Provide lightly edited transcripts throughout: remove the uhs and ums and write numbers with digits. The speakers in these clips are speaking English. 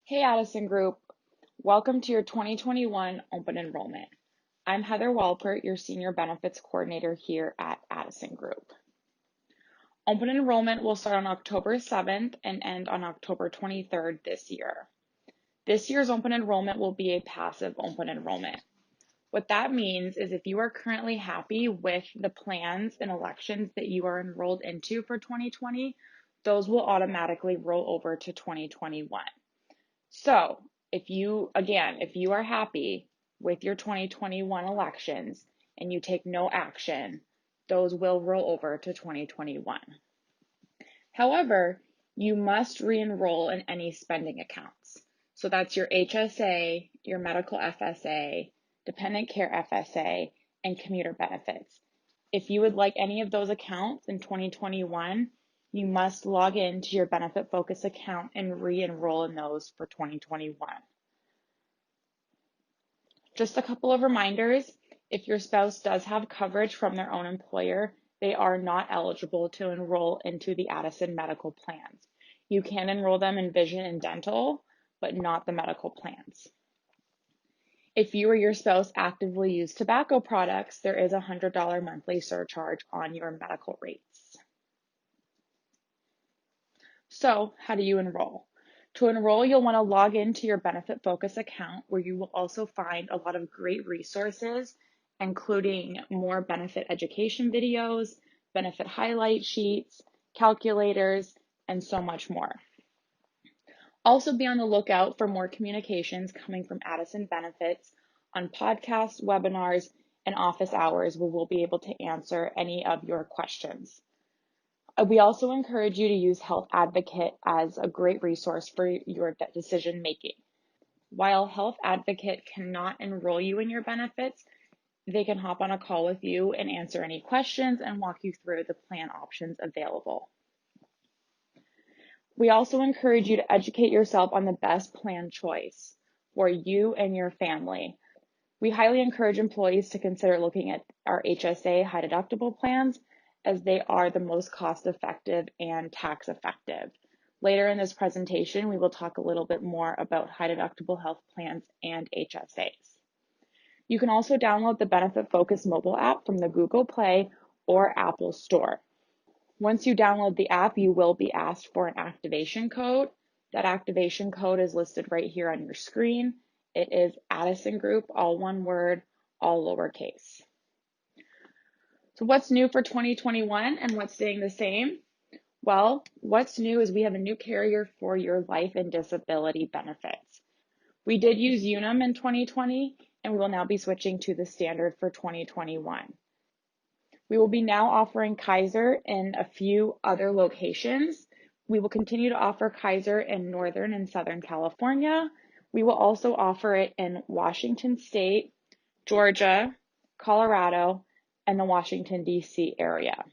Hey Addison Group, welcome to your 2021 Open Enrollment. I'm Heather Walpert, your Senior Benefits Coordinator here at Addison Group. Open Enrollment will start on October 7th and end on October 23rd this year. This year's Open Enrollment will be a passive Open Enrollment. What that means is if you are currently happy with the plans and elections that you are enrolled into for 2020, those will automatically roll over to 2021. So if you are happy with your 2021 elections and you take no action, those will roll over to 2021. However, you must re-enroll in any spending accounts. So that's your HSA, your medical FSA, dependent care FSA, and commuter benefits. If you would like any of those accounts in 2021, you must log into your Benefit Focus account and re-enroll in those for 2021. Just a couple of reminders. If your spouse does have coverage from their own employer, they are not eligible to enroll into the Addison medical plans. You can enroll them in vision and dental, but not the medical plans. If you or your spouse actively use tobacco products, there is a $100 monthly surcharge on your medical rates. So, how do you enroll? To enroll, you'll want to log into your Benefit Focus account, where you will also find a lot of great resources, including more benefit education videos, benefit highlight sheets, calculators, and so much more. Also be on the lookout for more communications coming from Addison Benefits on podcasts, webinars, and office hours, where we'll be able to answer any of your questions. We also encourage you to use Health Advocate as a great resource for your decision making. While Health Advocate cannot enroll you in your benefits, they can hop on a call with you and answer any questions and walk you through the plan options available. We also encourage you to educate yourself on the best plan choice for you and your family. We highly encourage employees to consider looking at our HSA high deductible plans, as they are the most cost-effective and tax-effective. Later in this presentation, we will talk a little bit more about high deductible health plans and HSAs. You can also download the Benefit Focus mobile app from the Google Play or Apple Store. Once you download the app, you will be asked for an activation code. That activation code is listed right here on your screen. It is Addison Group, all one word, all lowercase. So what's new for 2021 and what's staying the same? Well, what's new is we have a new carrier for your life and disability benefits. We did use Unum in 2020, and we will now be switching to the standard for 2021. We will be now offering Kaiser in a few other locations. We will continue to offer Kaiser in Northern and Southern California. We will also offer it in Washington State, Georgia, Colorado, and the Washington, D.C. area.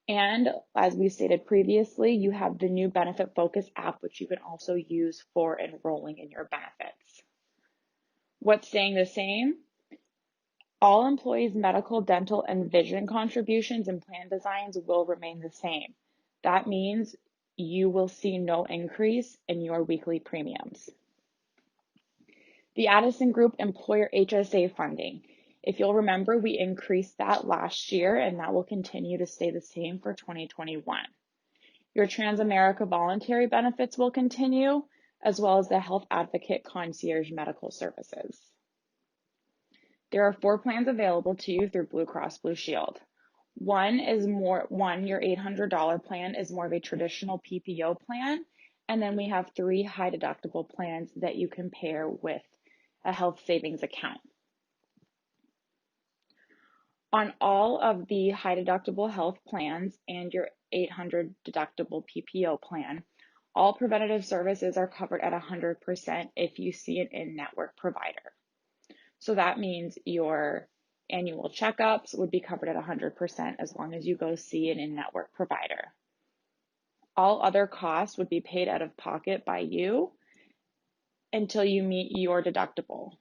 And as we stated previously, you have the new Benefit Focus app, which you can also use for enrolling in your benefits. What's staying the same? All employees' medical, dental, and vision contributions and plan designs will remain the same. That means you will see no increase in your weekly premiums. The Addison Group Employer HSA funding. If you'll remember, we increased that last year, and that will continue to stay the same for 2021. Your Transamerica voluntary benefits will continue, as well as the Health Advocate Concierge Medical Services. There are 4 plans available to you through Blue Cross Blue Shield. Your $800 plan is more of a traditional PPO plan, and then we have 3 high deductible plans that you can pair with a health savings account. On all of the high deductible health plans and your $800 deductible PPO plan, all preventative services are covered at 100% if you see an in-network provider. So that means your annual checkups would be covered at 100% as long as you go see an in-network provider. All other costs would be paid out of pocket by you until you meet your deductible.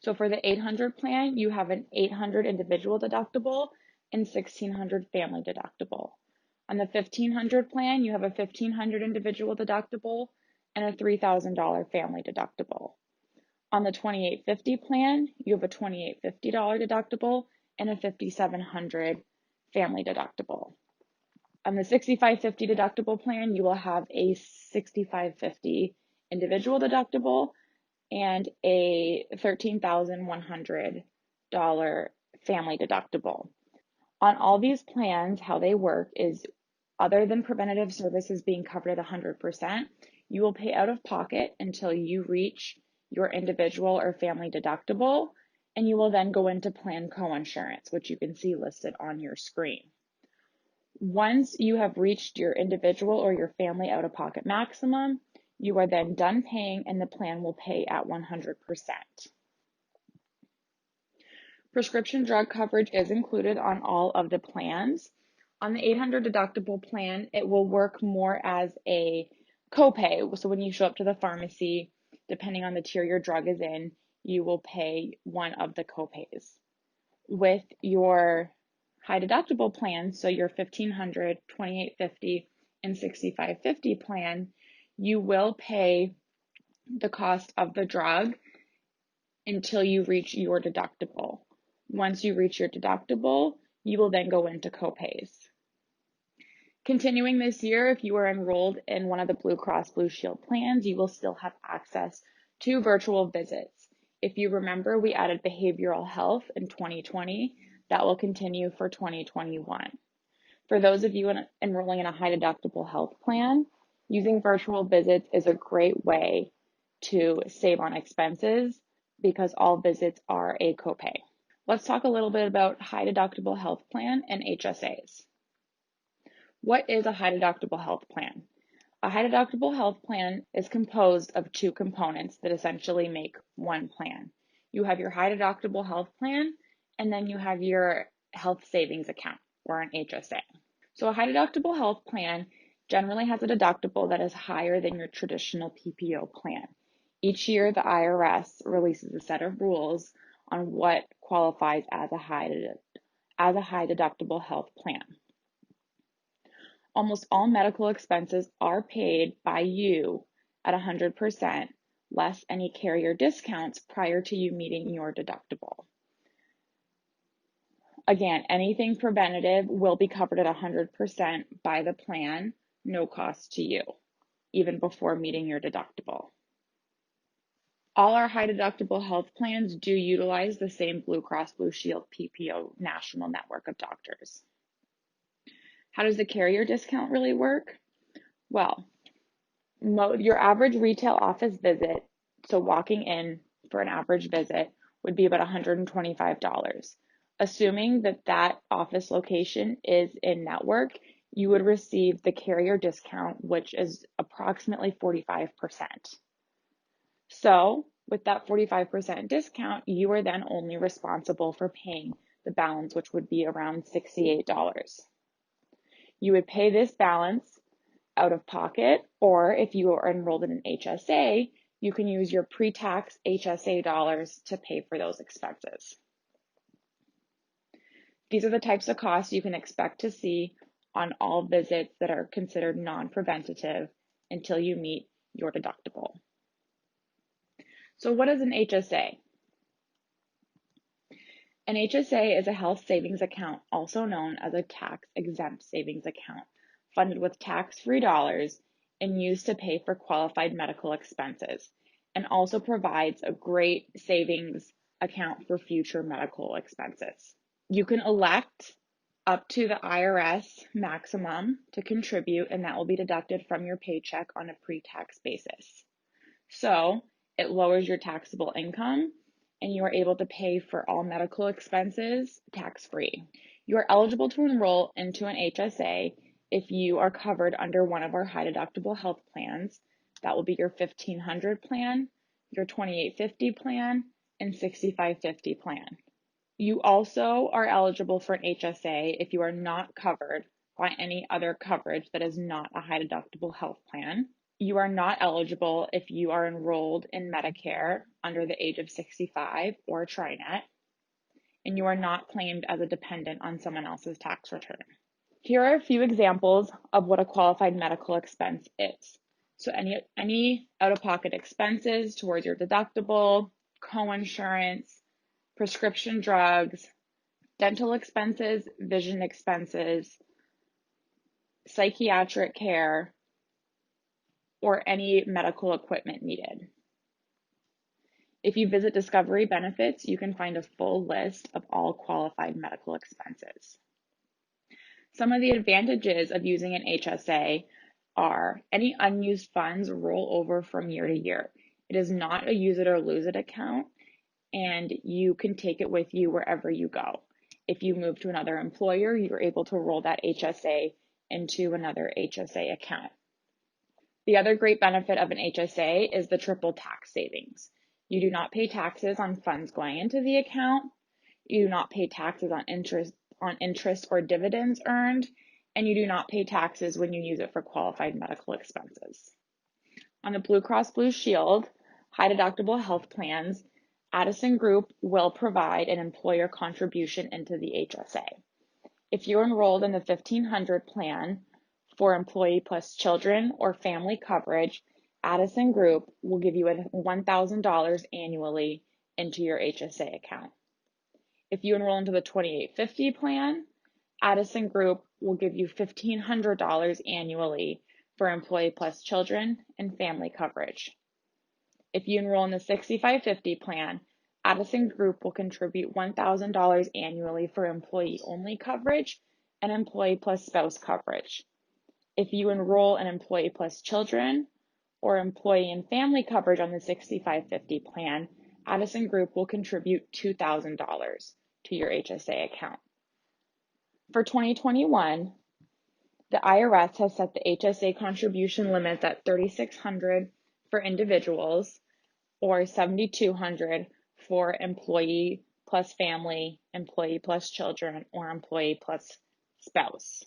So for the 800 plan, you have an 800 individual deductible and 1600 family deductible. On the 1500 plan, you have a 1500 individual deductible and a $3,000 family deductible. On the 2850 plan, you have a $2850 deductible and a $5,700 family deductible. On the 6550 deductible plan, you will have a 6550 individual deductible and a $13,100 family deductible. On all these plans, how they work is, other than preventative services being covered at 100%, you will pay out of pocket until you reach your individual or family deductible, and you will then go into plan coinsurance, which you can see listed on your screen. Once you have reached your individual or your family out-of-pocket maximum, you are then done paying and the plan will pay at 100%. Prescription drug coverage is included on all of the plans. On the 800 deductible plan, it will work more as a copay. So when you show up to the pharmacy, depending on the tier your drug is in, you will pay one of the copays. With your high deductible plan, so your 1500, 2850, and 6550 plan, you will pay the cost of the drug until you reach your deductible. Once you reach your deductible, you will then go into copays. Continuing this year, if you are enrolled in one of the Blue Cross Blue Shield plans, you will still have access to virtual visits. If you remember, we added behavioral health in 2020. That will continue for 2021. For those of you enrolling in a high deductible health plan, using virtual visits is a great way to save on expenses because all visits are a copay. Let's talk a little bit about high deductible health plan and HSAs. What is a high deductible health plan? A high deductible health plan is composed of two components that essentially make one plan. You have your high deductible health plan, and then you have your health savings account, or an HSA. So a high deductible health plan generally has a deductible that is higher than your traditional PPO plan. Each year, the IRS releases a set of rules on what qualifies as a high deductible health plan. Almost all medical expenses are paid by you at 100%, less any carrier discounts prior to you meeting your deductible. Again, anything preventative will be covered at 100% by the plan, no cost to you, even before meeting your deductible. All our high deductible health plans do utilize the same Blue Cross Blue Shield PPO national network of doctors. How does the carrier discount really work? Well, your average retail office visit, so walking in for an average visit, would be about $125. Assuming that that office location is in network, you would receive the carrier discount, which is approximately 45%. So with that 45% discount, you are then only responsible for paying the balance, which would be around $68. You would pay this balance out of pocket, or if you are enrolled in an HSA, you can use your pre-tax HSA dollars to pay for those expenses. These are the types of costs you can expect to see on all visits that are considered non-preventative until you meet your deductible. So what is an HSA? An HSA is a health savings account, also known as a tax-exempt savings account, funded with tax-free dollars and used to pay for qualified medical expenses, and also provides a great savings account for future medical expenses. You can elect up to the IRS maximum to contribute, and that will be deducted from your paycheck on a pre-tax basis. So it lowers your taxable income, and you are able to pay for all medical expenses tax-free. You are eligible to enroll into an HSA if you are covered under one of our high deductible health plans. That will be your 1500 plan, your 2850 plan, and 6550 plan. You also are eligible for an HSA if you are not covered by any other coverage that is not a high deductible health plan. You are not eligible if you are enrolled in Medicare under the age of 65 or TriNet, and you are not claimed as a dependent on someone else's tax return. Here are a few examples of what a qualified medical expense is. So any out-of-pocket expenses towards your deductible, coinsurance, prescription drugs, dental expenses, vision expenses, psychiatric care, or any medical equipment needed. If you visit Discovery Benefits, you can find a full list of all qualified medical expenses. Some of the advantages of using an HSA are any unused funds roll over from year to year. It is not a use it or lose it account, and you can take it with you wherever you go. If you move to another employer, you're able to roll that HSA into another HSA account. The other great benefit of an HSA is the triple tax savings. You do not pay taxes on funds going into the account. You do not pay taxes on interest or dividends earned, and you do not pay taxes when you use it for qualified medical expenses. On the Blue Cross Blue Shield high deductible health plans, Addison Group will provide an employer contribution into the HSA. If you're enrolled in the 1500 plan for employee plus children or family coverage, Addison Group will give you $1,000 annually into your HSA account. If you enroll into the 2850 plan, Addison Group will give you $1,500 annually for employee plus children and family coverage. If you enroll in the 6550 plan, Addison Group will contribute $1,000 annually for employee only coverage and employee plus spouse coverage. If you enroll in employee plus children or employee and family coverage on the 6550 plan, Addison Group will contribute $2,000 to your HSA account. For 2021, the IRS has set the HSA contribution limits at $3,600 for individuals or $7,200 for employee plus family, employee plus children, or employee plus spouse.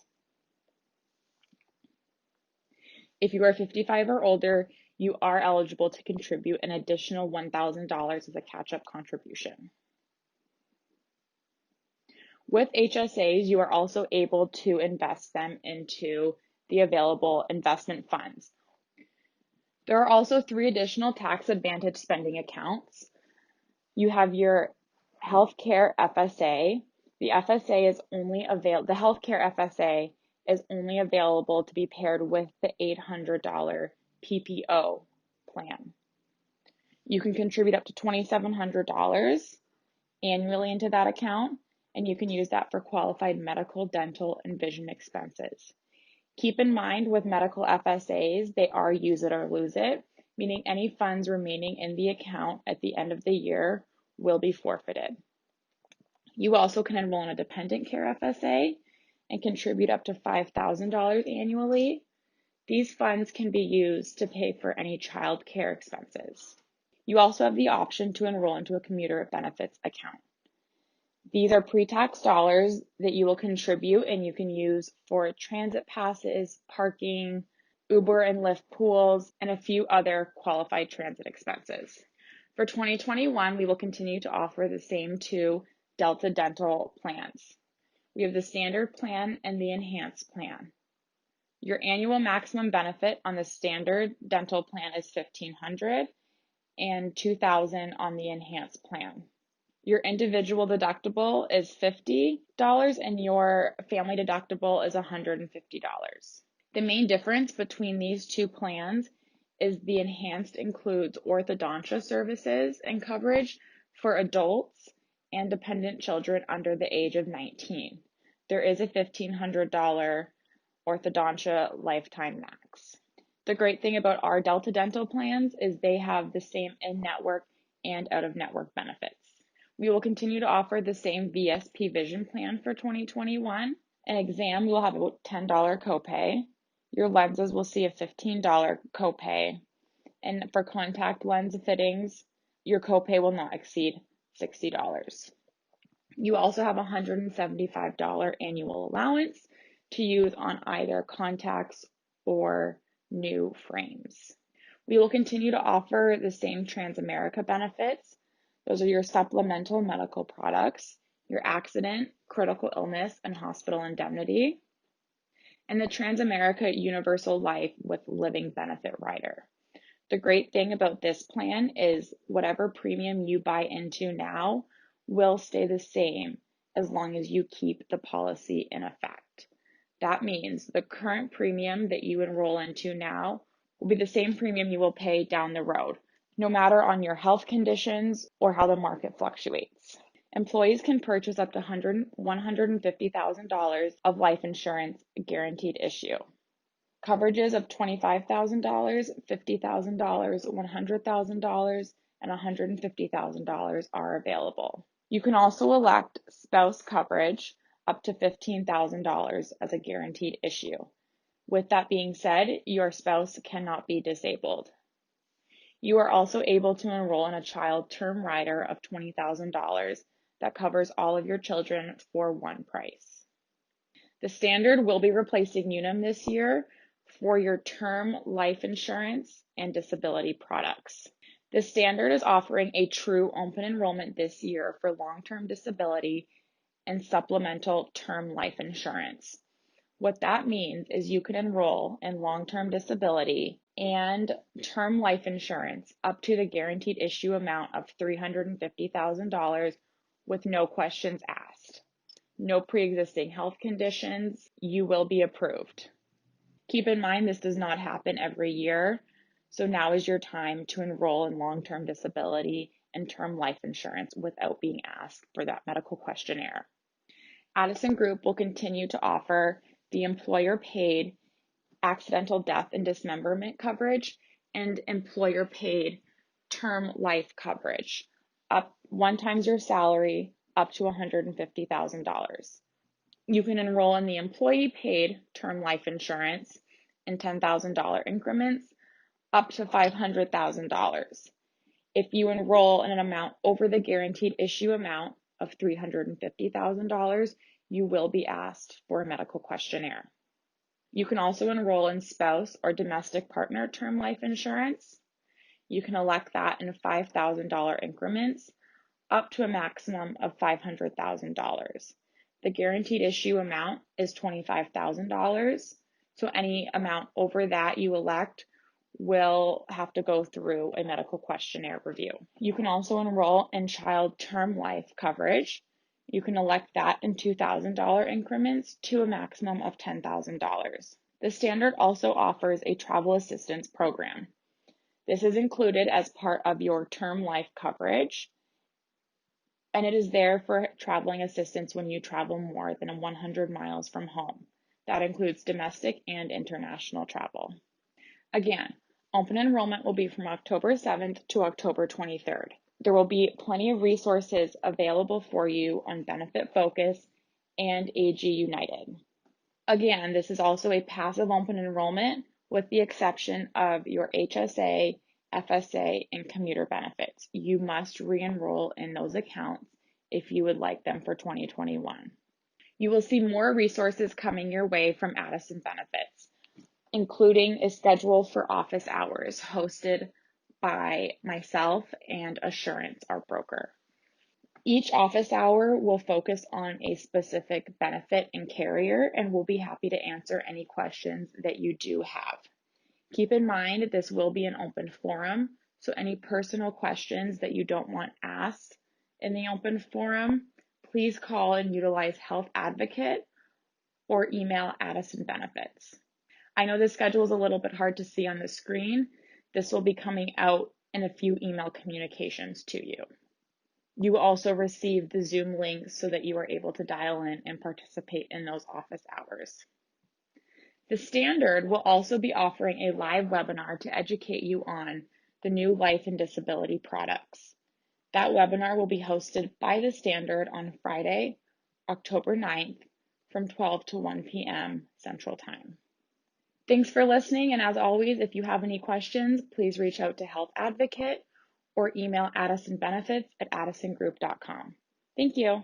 If you are 55 or older, you are eligible to contribute an additional $1,000 as a catch-up contribution. With HSAs, you are also able to invest them into the available investment funds. There are also 3 additional tax advantage spending accounts. You have your healthcare FSA. The FSA is only available. The healthcare FSA is only available to be paired with the $800 PPO plan. You can contribute up to $2,700 annually into that account, and you can use that for qualified medical, dental, and vision expenses. Keep in mind with medical FSAs, they are use it or lose it, meaning any funds remaining in the account at the end of the year will be forfeited. You also can enroll in a dependent care FSA and contribute up to $5,000 annually. These funds can be used to pay for any child care expenses. You also have the option to enroll into a commuter benefits account. These are pre-tax dollars that you will contribute and you can use for transit passes, parking, Uber and Lyft pools, and a few other qualified transit expenses. For 2021, we will continue to offer the same 2 Delta dental plans. We have the standard plan and the enhanced plan. Your annual maximum benefit on the standard dental plan is $1,500 and $2,000 on the enhanced plan. Your individual deductible is $50 and your family deductible is $150. The main difference between these 2 plans is the enhanced includes orthodontia services and coverage for adults and dependent children under the age of 19. There is a $1,500 orthodontia lifetime max. The great thing about our Delta dental plans is they have the same in-network and out-of-network benefits. We will continue to offer the same VSP vision plan for 2021. An exam will have a $10 copay. Your lenses will see a $15 copay. And for contact lens fittings, your copay will not exceed $60. You also have a $175 annual allowance to use on either contacts or new frames. We will continue to offer the same Transamerica benefits. Those are your supplemental medical products, your accident, critical illness, and hospital indemnity. and the Transamerica Universal Life with Living Benefit Rider. The great thing about this plan is whatever premium you buy into now will stay the same as long as you keep the policy in effect. That means the current premium that you enroll into now will be the same premium you will pay down the road, no matter on your health conditions or how the market fluctuates. Employees can purchase up to $150,000 of life insurance guaranteed issue. Coverages of $25,000, $50,000, $100,000, and $150,000 are available. You can also elect spouse coverage up to $15,000 as a guaranteed issue. With that being said, your spouse cannot be disabled. You are also able to enroll in a child term rider of $20,000 that covers all of your children for one price. The standard will be replacing Unum this year for your term life insurance and disability products. The standard is offering a true open enrollment this year for long-term disability and supplemental term life insurance. What that means is you can enroll in long-term disability and term life insurance up to the guaranteed issue amount of $350,000 with no questions asked. No pre-existing health conditions, you will be approved. Keep in mind this does not happen every year, so now is your time to enroll in long-term disability and term life insurance without being asked for that medical questionnaire. Addison Group will continue to offer the employer-paid accidental death and dismemberment coverage and employer-paid term life coverage, up 1 times your salary, up to $150,000. You can enroll in the employee-paid term life insurance in $10,000 increments, up to $500,000. If you enroll in an amount over the guaranteed issue amount of $350,000, you will be asked for a medical questionnaire. You can also enroll in spouse or domestic partner term life insurance. You can elect that in $5,000 increments, up to a maximum of $500,000. The guaranteed issue amount is $25,000, so any amount over that you elect will have to go through a medical questionnaire review. You can also enroll in child term life coverage. You can elect that in $2,000 increments to a maximum of $10,000. The standard also offers a travel assistance program. This is included as part of your term life coverage, and it is there for traveling assistance when you travel more than 100 miles from home. That includes domestic and international travel. Again, open enrollment will be from October 7th to October 23rd. There will be plenty of resources available for you on Benefit Focus and AG United. Again, this is also a passive open enrollment with the exception of your HSA, FSA, and commuter benefits. You must re-enroll in those accounts if you would like them for 2021. You will see more resources coming your way from Addison Benefits, including a schedule for office hours hosted by myself and Assurance, our broker. Each office hour will focus on a specific benefit and carrier, and we'll be happy to answer any questions that you do have. Keep in mind, this will be an open forum, so any personal questions that you don't want asked in the open forum, please call and utilize Health Advocate or email Addison Benefits. I know the schedule is a little bit hard to see on the screen. This will be coming out in a few email communications to you. You will also receive the Zoom link so that you are able to dial in and participate in those office hours. The standard will also be offering a live webinar to educate you on the new life and disability products. That webinar will be hosted by the standard on Friday, October 9th from 12 to 1 p.m. Central Time. Thanks for listening, and as always, if you have any questions, please reach out to Health Advocate or email addisonbenefits@addisongroup.com. Thank you.